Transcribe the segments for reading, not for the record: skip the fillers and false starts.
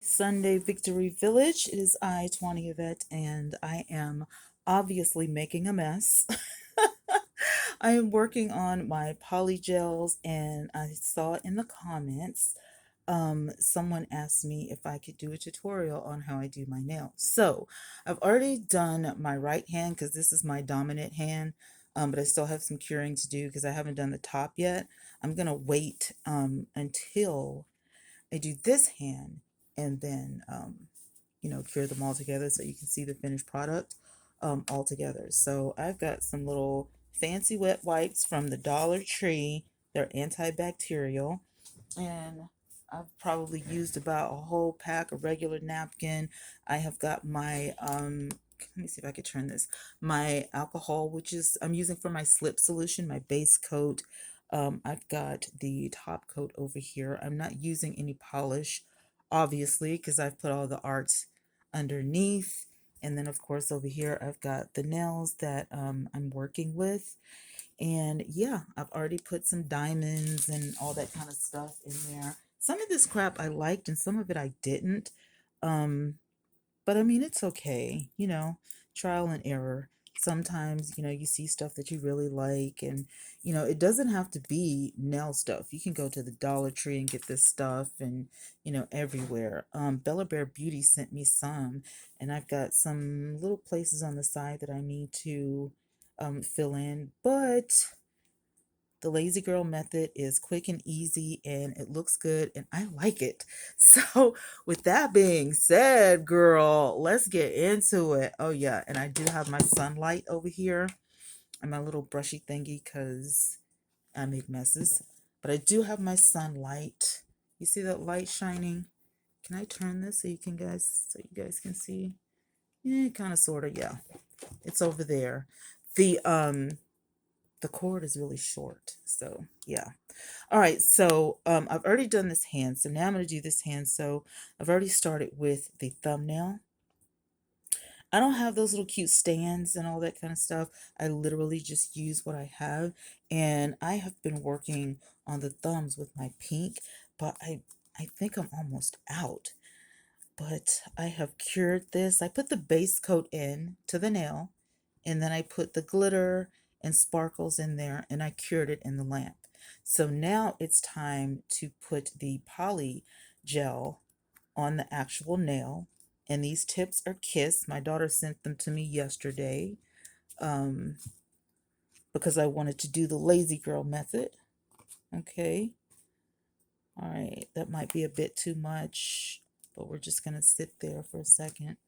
Sunday Victory Village. It is I, Tawny Yvette, and I am obviously making a mess. I am working on my polygels, and I saw in the comments someone asked me if I could do a tutorial on how I do my nails. So I've already done my right hand because this is my dominant hand, but I still have some curing to do because I haven't done the top yet. I'm gonna wait until I do this hand and then, cure them all together so you can see the finished product all together. So I've got some little fancy wet wipes from the Dollar Tree. They're antibacterial, and I've probably used about a whole pack of regular napkin. I have got my let me see if I could turn this. My alcohol, which is I'm using for my slip solution, my base coat. I've got the top coat over here. I'm not using any polish, obviously, because I've put all the arts underneath. And then, of course, over here, I've got the nails that I'm working with. And yeah, I've already put some diamonds and all that kind of stuff in there. Some of this crap I liked and some of it I didn't. Um, but I mean, it's okay, trial and error. Sometimes, you see stuff that you really like, and, it doesn't have to be nail stuff. You can go to the Dollar Tree and get this stuff and, everywhere. Bella Bear Beauty sent me some, and I've got some little places on the side that I need to fill in, but the lazy girl method is quick and easy and it looks good and I like it. So, with that being said, girl, let's get into it. Oh, yeah. And I do have my sunlight over here and my little brushy thingy because I make messes. But I do have my sunlight. You see that light shining? Can I turn this so you guys can see? Yeah, kind of sort of, yeah. It's over there. The cord is really short. So, yeah. All right, so I've already done this hand, so now I'm going to do this hand. So I've already started with the thumbnail. I don't have those little cute stands and all that kind of stuff. I literally just use what I have, and I have been working on the thumbs with my pink, but I think I'm almost out. But I have cured this. I put the base coat in to the nail, and then I put the glitter and sparkles in there, and I cured it in the lamp. So now it's time to put the poly gel on the actual nail. And these tips are Kiss. My daughter sent them to me yesterday um, because I wanted to do the lazy girl method. Okay. All right. That might be a bit too much, but we're just going to sit there for a second.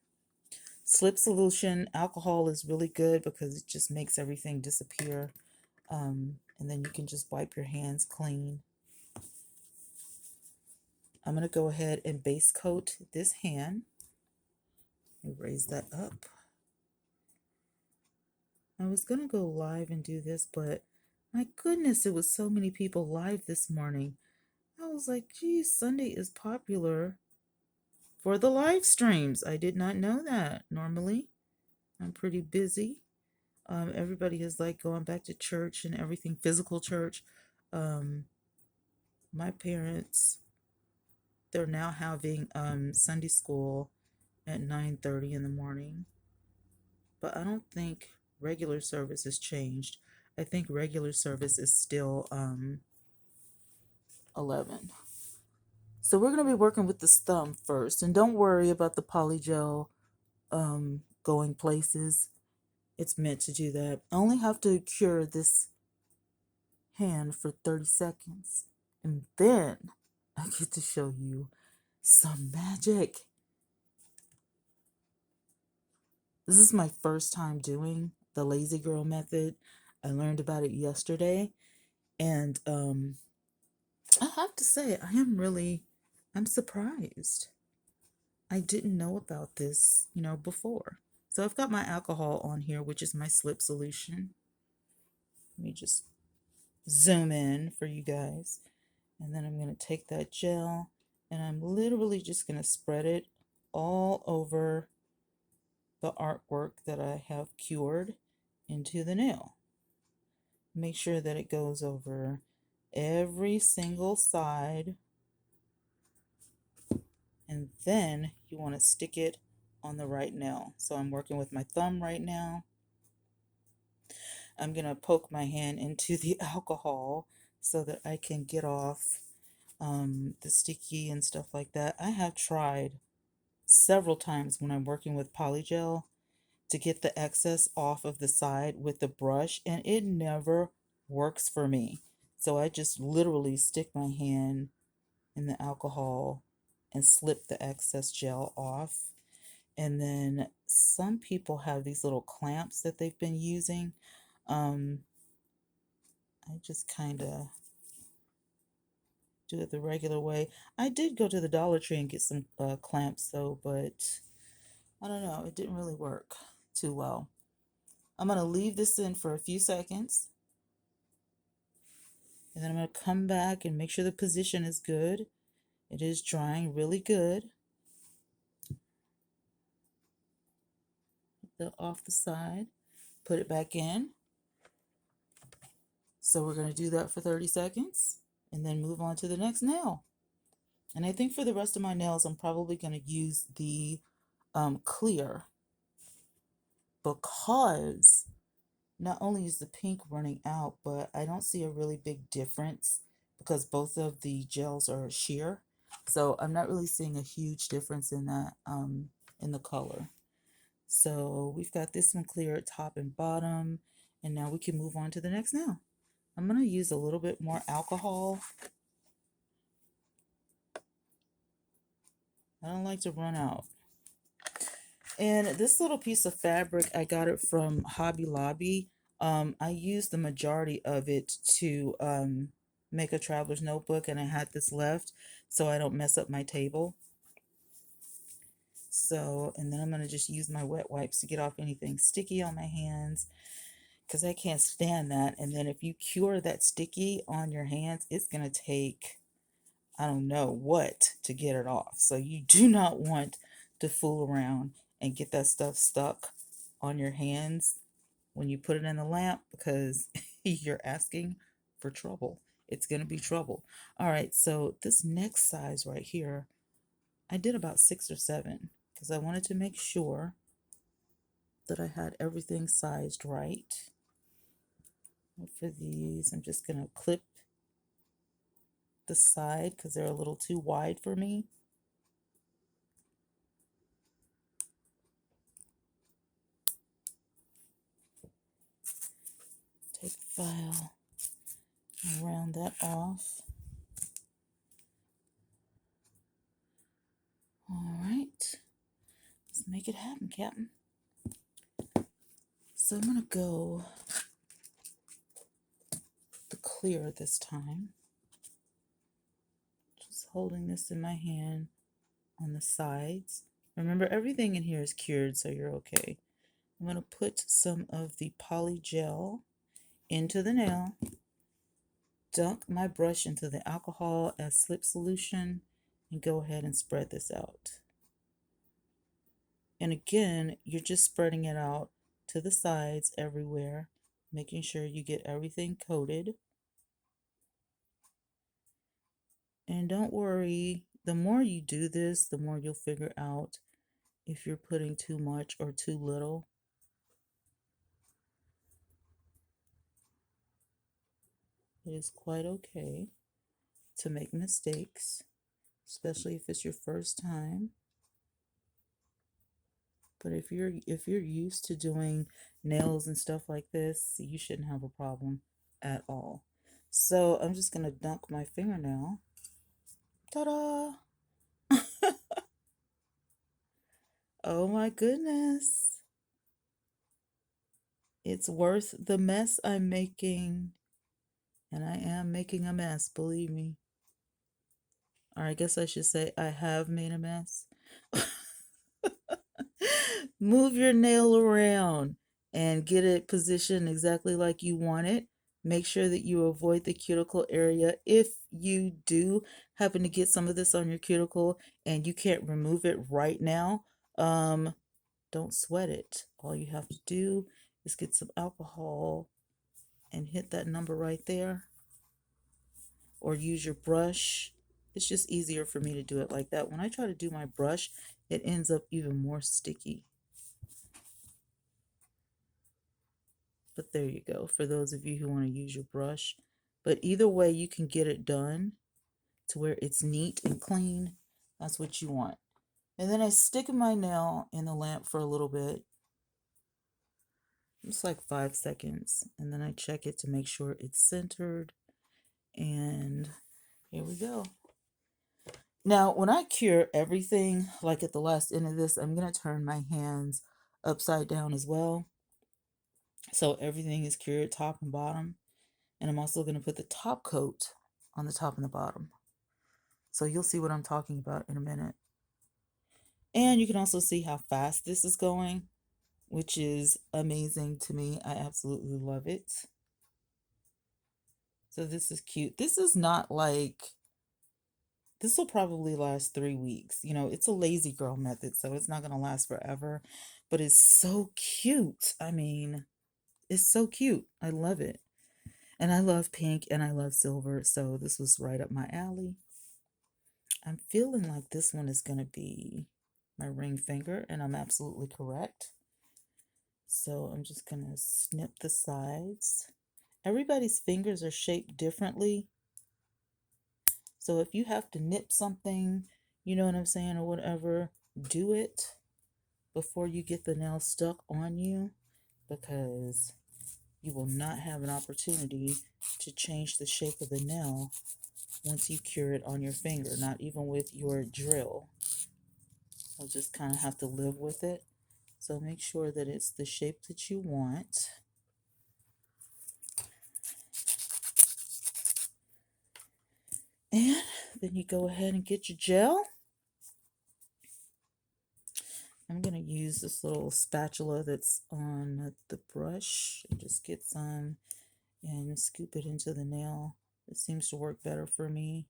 Slip solution, alcohol is really good because it just makes everything disappear. And then you can just wipe your hands clean. I'm going to go ahead and base coat this hand. Let me raise that up. I was going to go live and do this, but my goodness, it was so many people live this morning. I was like, geez, Sunday is popular for the live streams. I did not know that. Normally, I'm pretty busy. Everybody is like going back to church and everything, physical church. My parents, they're now having Sunday school at 9:30 in the morning, but I don't think regular service has changed. I think regular service is still 11. So we're going to be working with this thumb first, and don't worry about the polygel going places. It's meant to do that. I only have to cure this hand for 30 seconds, and then I get to show you some magic. This is my first time doing the lazy girl method. I learned about it yesterday, and I have to say I'm surprised. I didn't know about this, before. So I've got my alcohol on here, which is my slip solution. Let me just zoom in for you guys. And then I'm going to take that gel and I'm literally just going to spread it all over the artwork that I have cured into the nail. Make sure that it goes over every single side and then you want to stick it on the right nail. So I'm working with my thumb right now. I'm going to poke my hand into the alcohol so that I can get off the sticky and stuff like that. I have tried several times when I'm working with polygel to get the excess off of the side with the brush, and it never works for me. So I just literally stick my hand in the alcohol and slip the excess gel off. And then some people have these little clamps that they've been using. Um, I just kind of do it the regular way. I did go to the Dollar Tree and get some clamps though, but I don't know, it didn't really work too well. I'm going to leave this in for a few seconds, and then I'm going to come back and make sure the position is good. It is drying really good. Off the side, put it back in. So we're going to do that for 30 seconds and then move on to the next nail. And I think for the rest of my nails, I'm probably going to use the clear, because not only is the pink running out, but I don't see a really big difference because both of the gels are sheer. So I'm not really seeing a huge difference in that, in the color. So we've got this one clear at top and bottom, and now we can move on to the next nail. I'm going to use a little bit more alcohol. I don't like to run out. And this little piece of fabric, I got it from Hobby Lobby. I used the majority of it to make a traveler's notebook, and I had this left so I don't mess up my table. So, and then I'm going to just use my wet wipes to get off anything sticky on my hands, because I can't stand that. And then if you cure that sticky on your hands, it's going to take, I don't know what, to get it off. So you do not want to fool around and get that stuff stuck on your hands when you put it in the lamp, because you're asking for trouble. It's going to be trouble. All right, so this next size right here, I did about 6 or 7 because I wanted to make sure that I had everything sized right. And for these, I'm just going to clip the side because they're a little too wide for me. Take the file and round that off. All right, let's make it happen, Captain. So I'm gonna go the clear this time. Just holding this in my hand on the sides. Remember, everything in here is cured, so you're okay. I'm gonna put some of the polygel into the nail, dunk my brush into the alcohol as slip solution, and go ahead and spread this out. And again, you're just spreading it out to the sides everywhere, making sure you get everything coated. And don't worry, the more you do this, the more you'll figure out if you're putting too much or too little. It is quite okay to make mistakes, especially if it's your first time. But if you're used to doing nails and stuff like this, you shouldn't have a problem at all. So I'm just gonna dunk my fingernail. Ta-da! Oh my goodness. It's worth the mess I'm making. And I am making a mess, believe me. Or I guess I should say I have made a mess. Move your nail around and get it positioned exactly like you want it. Make sure that you avoid the cuticle area. If you do happen to get some of this on your cuticle and you can't remove it right now, don't sweat it. All you have to do is get some alcohol and hit that number right there, or use your brush It's just easier for me to do it like that. When I try to do my brush, it ends up even more sticky. But there you go, for those of you who want to use your brush. But either way, you can get it done to where it's neat and clean. That's what you want. And then I stick my nail in the lamp for a little bit. It's like 5 seconds. And then I check it to make sure it's centered. And here we go. Now, when I cure everything, like at the last end of this, I'm going to turn my hands upside down as well. So everything is cured top and bottom. And I'm also going to put the top coat on the top and the bottom. So you'll see what I'm talking about in a minute. And you can also see how fast this is going, which is amazing to me. I absolutely love it. So this is cute. This is not like, this will probably last 3 weeks. You know, it's a lazy girl method, so it's not going to last forever. But it's so cute. I mean, it's so cute. I love it. And I love pink and I love silver, so this was right up my alley. I'm feeling like this one is going to be my ring finger, and I'm absolutely correct. So I'm just going to snip the sides. Everybody's fingers are shaped differently. So if you have to nip something, you know what I'm saying, or whatever, do it before you get the nail stuck on you, because you will not have an opportunity to change the shape of the nail once you cure it on your finger, not even with your drill. You'll just kind of have to live with it. So make sure that it's the shape that you want. And then you go ahead and get your gel. I'm going to use this little spatula that's on the brush and just get some and scoop it into the nail. It seems to work better for me.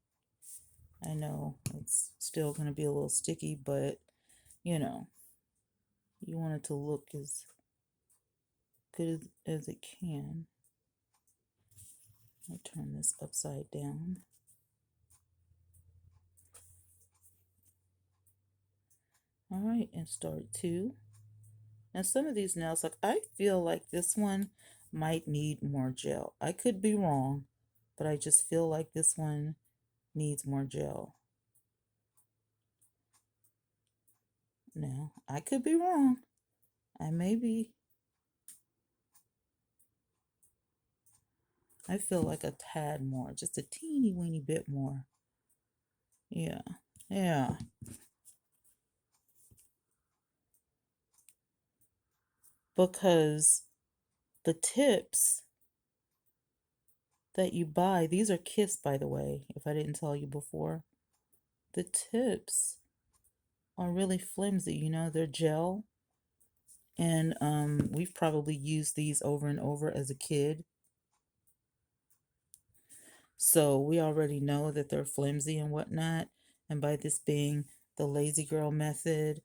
I know it's still going to be a little sticky, but you know, you want it to look as good as it can. I'll turn this upside down. All right, and start 2. Now some of these nails, like I feel like this one might need more gel. I could be wrong, but I just feel like this one needs more gel. Now, I could be wrong. I may be. I feel like a tad more, just a teeny weeny bit more. Yeah, yeah. Because the tips that you buy, these are Kiss, by the way, if I didn't tell you before. The tips are really flimsy, you know, they're gel. And we've probably used these over and over as a kid. So we already know that they're flimsy and whatnot. And by this being the lazy girl method,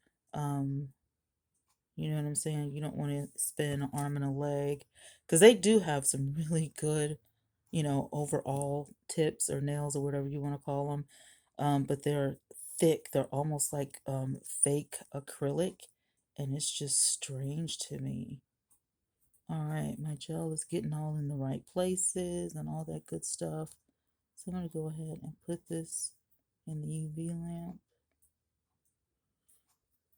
you know what I'm saying? You don't want to spend an arm and a leg, because they do have some really good, you know, overall tips or nails or whatever you want to call them. But they're thick. They're almost like fake acrylic, and it's just strange to me. All right, my gel is getting all in the right places and all that good stuff. So I'm going to go ahead and put this in the UV lamp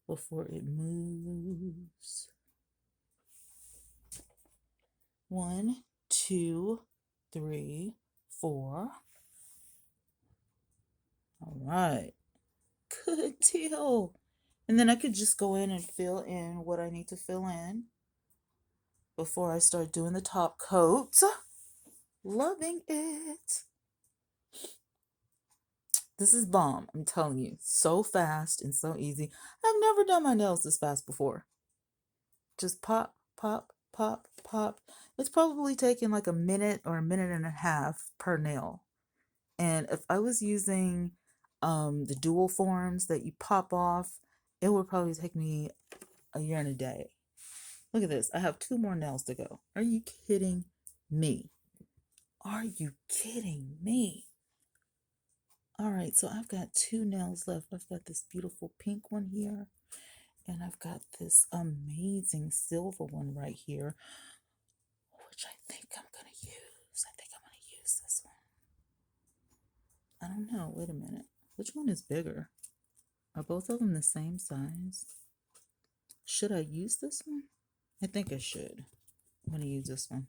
before it moves. 1, 2, 3, 4. All right, good deal. And then I could just go in and fill in what I need to fill in before I start doing the top coat. Loving it. This is bomb, I'm telling you. So fast and so easy. I've never done my nails this fast before. Just pop, pop, pop, pop. It's probably taking like a minute or a minute and a half per nail. And if I was using the dual forms that you pop off, it would probably take me a year and a day. Look at this. I have 2 more nails to go. Are you kidding me? Are you kidding me? All right, so I've got two nails left. I've got this beautiful pink one here, and I've got this amazing silver one right here, which I think I'm gonna use. I think I'm gonna use this one. I don't know. Wait a minute. Which one is bigger? Are both of them the same size? Should I use this one? I think I should. I'm gonna use this one.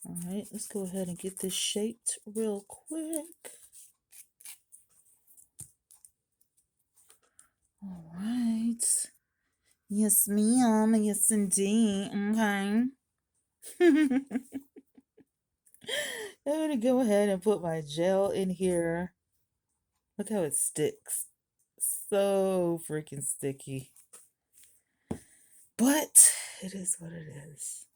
All right, let's go ahead and get this shaped real quick. All right. Yes, ma'am. Yes, indeed. Okay. I'm gonna go ahead and put my gel in here. Look how it sticks. So freaking sticky. But it is what it is.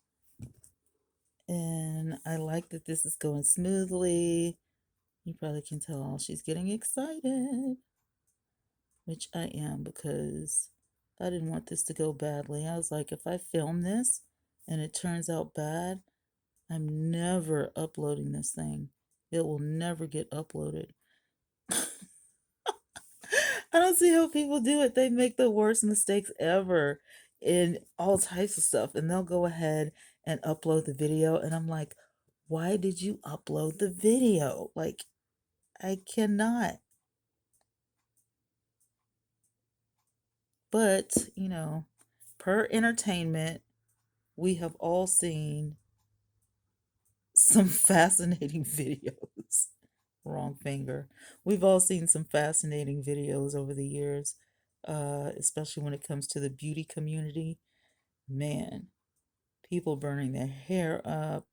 And I like that this is going smoothly. You probably can tell she's getting excited, which I am because I didn't want this to go badly. I was like, if I film this and it turns out bad, I'm never uploading this thing. It will never get uploaded. I don't see how people do it. They make the worst mistakes ever in all types of stuff, and they'll go ahead and upload the video. And I'm like, why did you upload the video? Like, I cannot. But, per entertainment, we have all seen some fascinating videos. Wrong finger. We've all seen some fascinating videos over the years, especially when it comes to the beauty community. Man, people burning their hair up,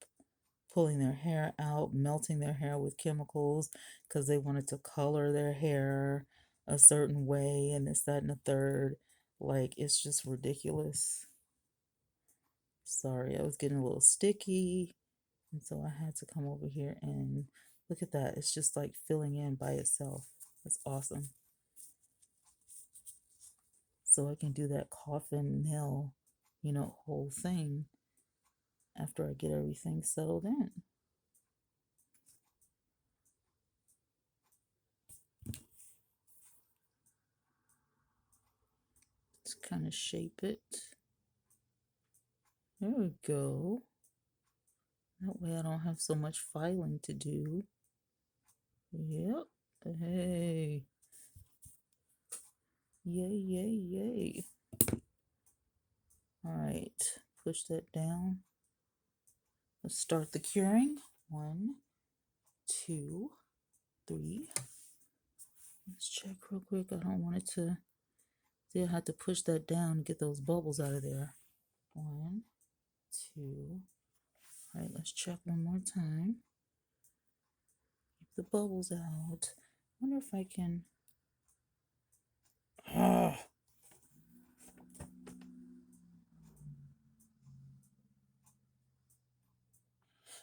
pulling their hair out, melting their hair with chemicals because they wanted to color their hair a certain way, and this, that, and the third. Like, it's just ridiculous. Sorry, I was getting a little sticky. And so I had to come over here and look at that. It's just like filling in by itself. That's awesome. So I can do that coffin nail, whole thing after I get everything settled in. Let's kind of shape it. There we go. That way I don't have so much filing to do. Yep. Hey. Yay, yay, yay. All right. Push that down. Let's start the curing. 1, 2, 3. Let's check real quick. I don't want it to. See, I had to push that down to get those bubbles out of there. 1, 2. All right, let's check one more time. Keep the bubbles out. I wonder if I can.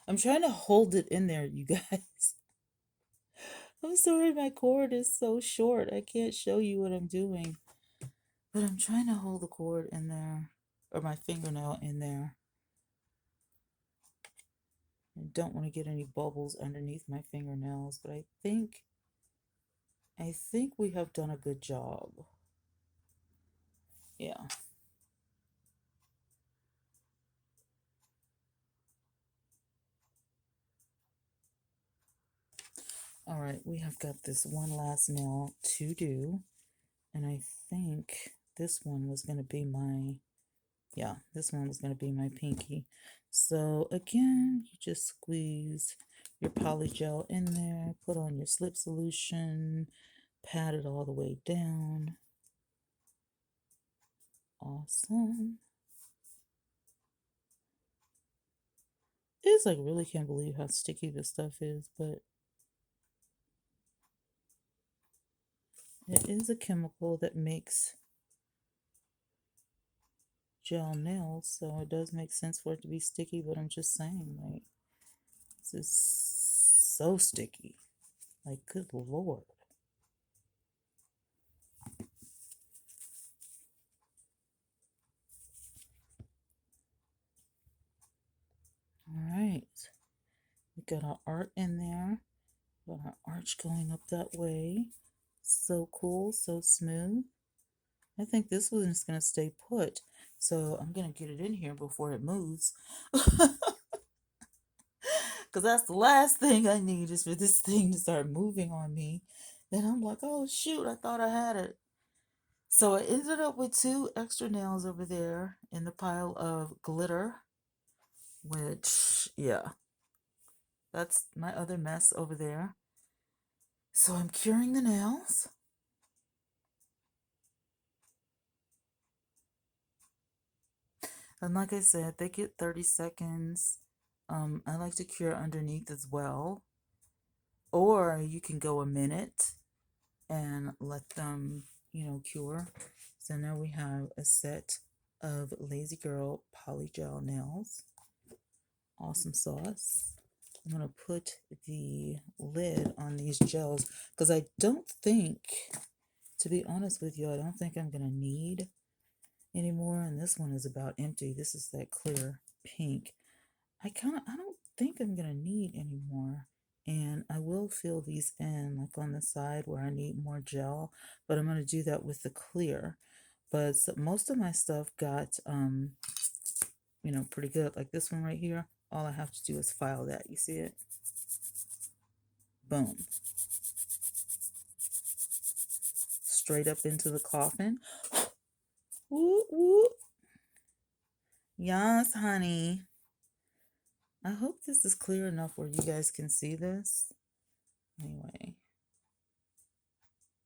I'm trying to hold it in there, you guys. I'm sorry, my cord is so short. I can't show you what I'm doing. But I'm trying to hold the cord in there, or my fingernail in there. I don't want to get any bubbles underneath my fingernails, but I think we have done a good job. Yeah. All right, we have got this one last nail to do, and I think this one was going to be my, this one was going to be my pinky. So again, you just squeeze your polygel in there, put on your slip solution, pat it all the way down. Awesome. It's like, really can't believe how sticky this stuff is, but it is a chemical that makes gel nails, so it does make sense for it to be sticky, but I'm just saying, like, this is so sticky. Like, good Lord. All right, we got our art in there. Got our arch going up that way. So cool, so smooth. I think this one's gonna stay put. So I'm gonna get it in here before it moves. Because that's the last thing I need is for this thing to start moving on me. Then I'm like, oh shoot, I thought I had it. So I ended up with 2 extra nails over there in the pile of glitter, which, yeah, that's my other mess over there. So I'm curing the nails. And like I said, they get 30 seconds. I like to cure underneath as well. Or you can go a minute and let them, cure. So now we have a set of Lazy Girl polygel nails. Awesome sauce. I'm going to put the lid on these gels because I don't think, to be honest with you, I don't think I'm going to need anymore. And this one is about empty. This is that clear pink. I don't think I'm going to need anymore. And I will fill these in like on the side where I need more gel, but I'm going to do that with the clear. But most of my stuff got, pretty good. Like this one right here, all I have to do is file that. You see it? Boom. Straight up into the coffin. Woo, woo. Yes, honey. I hope this is clear enough where you guys can see this. Anyway,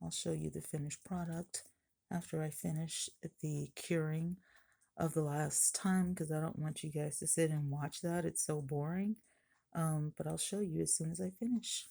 I'll show you the finished product after I finish the curing of the last time because I don't want you guys to sit and watch that. It's so boring. But I'll show you as soon as I finish.